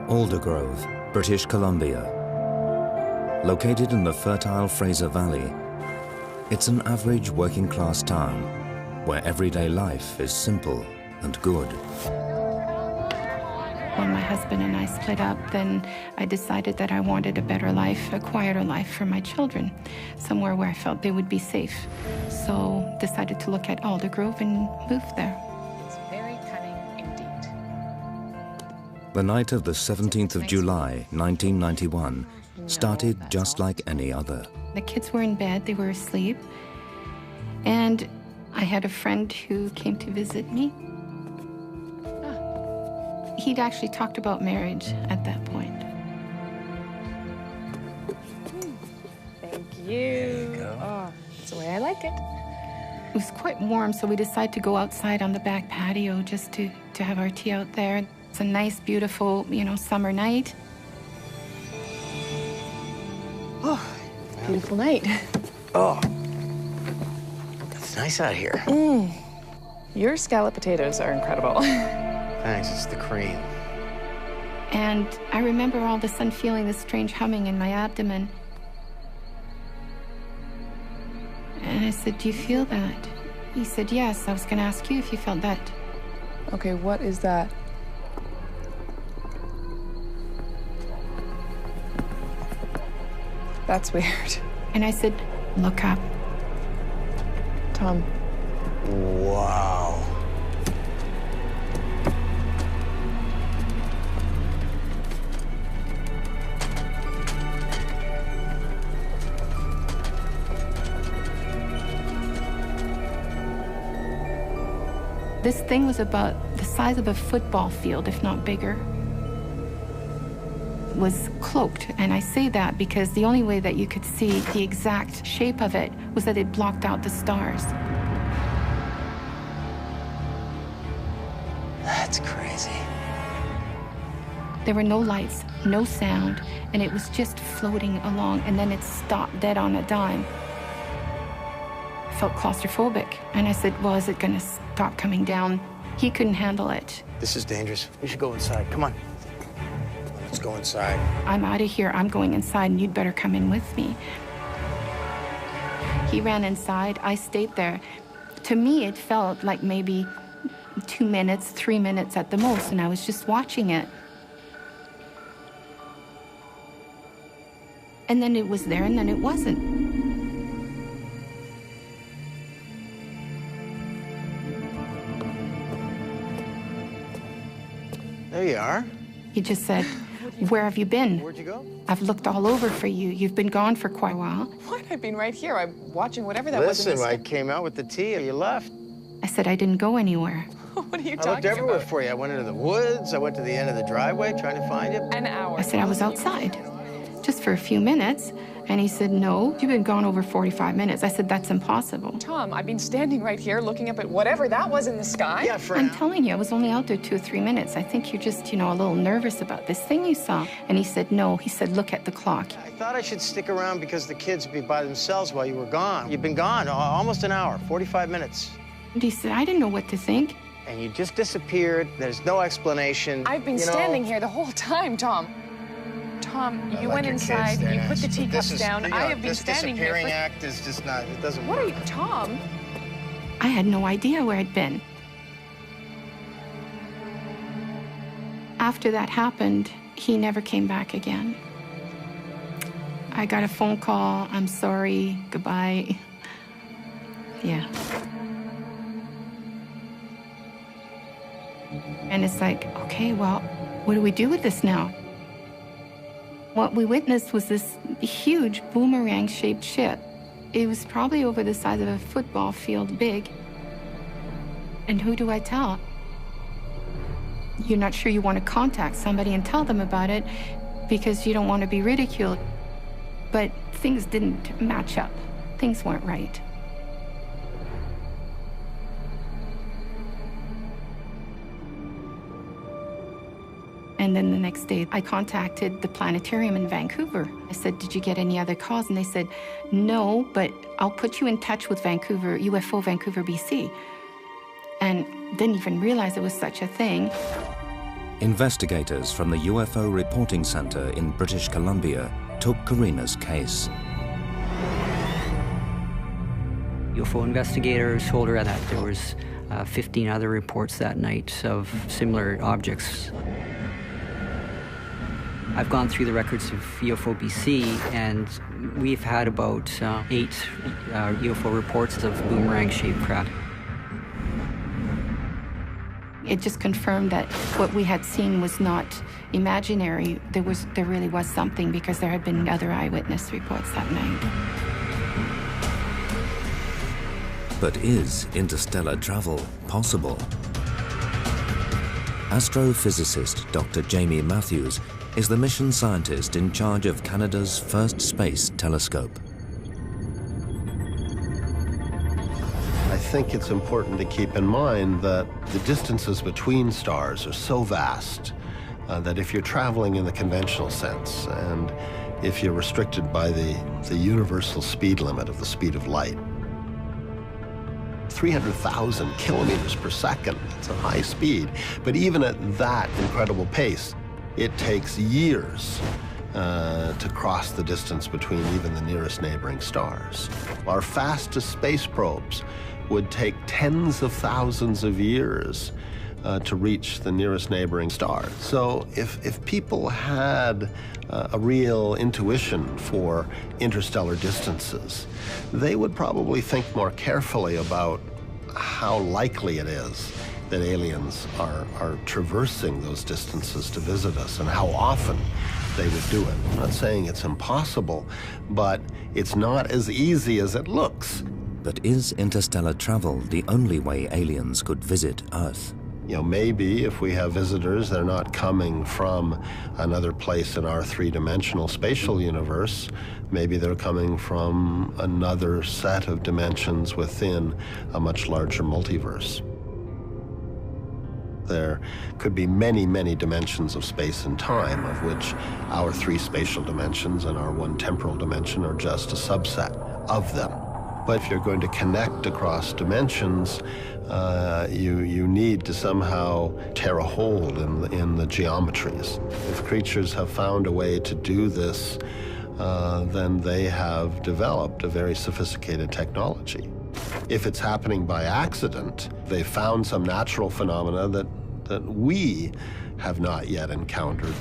Aldergrove, British Columbia. Located in the fertile Fraser Valley, it's an average working-class town where everyday life is simple and good. When my husband and I split up, then I decided that I wanted a better life, a quieter life for my children, somewhere where I felt they would be safe. So decided to look at Aldergrove and moved there. It's very cunning indeed. The night of the 17th of July, 1991, started just like any other. The kids were in bed, they were asleep, and I had a friend who came to visit me. He'd actually talked about marriage at that point. Thank you. There you go. Oh, that's the way I like it. It was quite warm, so we decided to go outside on the back patio just to have our tea out there. It's a nice, beautiful, summer night. Oh, beautiful night. Oh, it's nice out here. Your scalloped potatoes are incredible. Thanks, it's the cream. And I remember all of a sudden feeling this strange humming in my abdomen. And I said, "Do you feel that?" He said, "Yes, I was going to ask you if you felt that." Okay, what is that? That's weird. And I said, "Look up." Tom. Wow. This thing was about the size of a football field, if not bigger. It was cloaked, and I say that because the only way that you could see the exact shape of it was that it blocked out the stars. That's crazy. There were no lights, no sound, and it was just floating along, and then it stopped dead on a dime. I felt claustrophobic, and I said, "Well, is it going to stop coming down?" He couldn't handle it. This is dangerous. We should go inside. Come on. Let's go inside. "I'm out of here. I'm going inside, and you'd better come in with me." He ran inside. I stayed there. To me, it felt like maybe 2 minutes, 3 minutes at the most, and I was just watching it. And then it was there, and then it wasn't. There you are. He just said, "Where have you been? Where'd you go? I've looked all over for you. You've been gone for quite a while." What? I've been right here. I'm watching whatever that was in Listen, the I came out with the tea and you left. I said, "I didn't go anywhere." What are you I talking looked everywhere about? for you. I went into the woods. I went to the end of the driveway trying to find you. An hour. I said, "I was outside, just for a few minutes." And he said, "No, you've been gone over 45 minutes. I said, "That's impossible." Tom, I've been standing right here looking up at whatever that was in the sky. Yeah, for I'm telling you, I was only out there 2 or 3 minutes. I think you're just, a little nervous about this thing you saw. And he said, "No." He said, "Look at the clock." I thought I should stick around because the kids would be by themselves while you were gone. You've been gone almost an hour, 45 minutes. And he said, "I didn't know what to think." And you just disappeared. There's no explanation. I've been standing here the whole time, Tom. Tom, you went inside, you put the teacups down. I have been standing here. This disappearing act is just not, it doesn't work. What are you, Tom? I had no idea where I'd been. After that happened, he never came back again. I got a phone call, "I'm sorry, goodbye." Yeah. And it's like, okay, well, what do we do with this now? What we witnessed was this huge boomerang-shaped ship. It was probably over the size of a football field big. And who do I tell? You're not sure you want to contact somebody and tell them about it because you don't want to be ridiculed. But things didn't match up. Things weren't right. And then the next day, I contacted the planetarium in Vancouver. I said, "Did you get any other calls?" And they said, "No, but I'll put you in touch with UFO Vancouver, BC." And didn't even realize it was such a thing. investigators from the UFO Reporting Center in British Columbia took Corina's case. UFO investigators told her that there was 15 other reports that night of similar objects. I've gone through the records of UFO BC, and we've had about 8 UFO reports of boomerang-shaped craft. It just confirmed that what we had seen was not imaginary. There really was something, because there had been other eyewitness reports that night. But is interstellar travel possible? Astrophysicist Dr. Jamie Matthews is the mission scientist in charge of Canada's first space telescope. I think it's important to keep in mind that the distances between stars are so vast that if you're traveling in the conventional sense, and if you're restricted by the universal speed limit of the speed of light, 300,000 kilometers per second, it's a high speed, but even at that incredible pace, it takes years to cross the distance between even the nearest neighboring stars. Our fastest space probes would take tens of thousands of years to reach the nearest neighboring star. So if people had a real intuition for interstellar distances, they would probably think more carefully about how likely it is that aliens are traversing those distances to visit us, and how often they would do it. I'm not saying it's impossible, but it's not as easy as it looks. But is interstellar travel the only way aliens could visit Earth? You know, maybe if we have visitors, they're not coming from another place in our three-dimensional spatial universe. Maybe they're coming from another set of dimensions within a much larger multiverse. There could be many, many dimensions of space and time, of which our 3 spatial dimensions and our 1 temporal dimension are just a subset of them. But if you're going to connect across dimensions, you need to somehow tear a hole in the geometries. If creatures have found a way to do this, then they have developed a very sophisticated technology. If it's happening by accident, they found some natural phenomena that we have not yet encountered.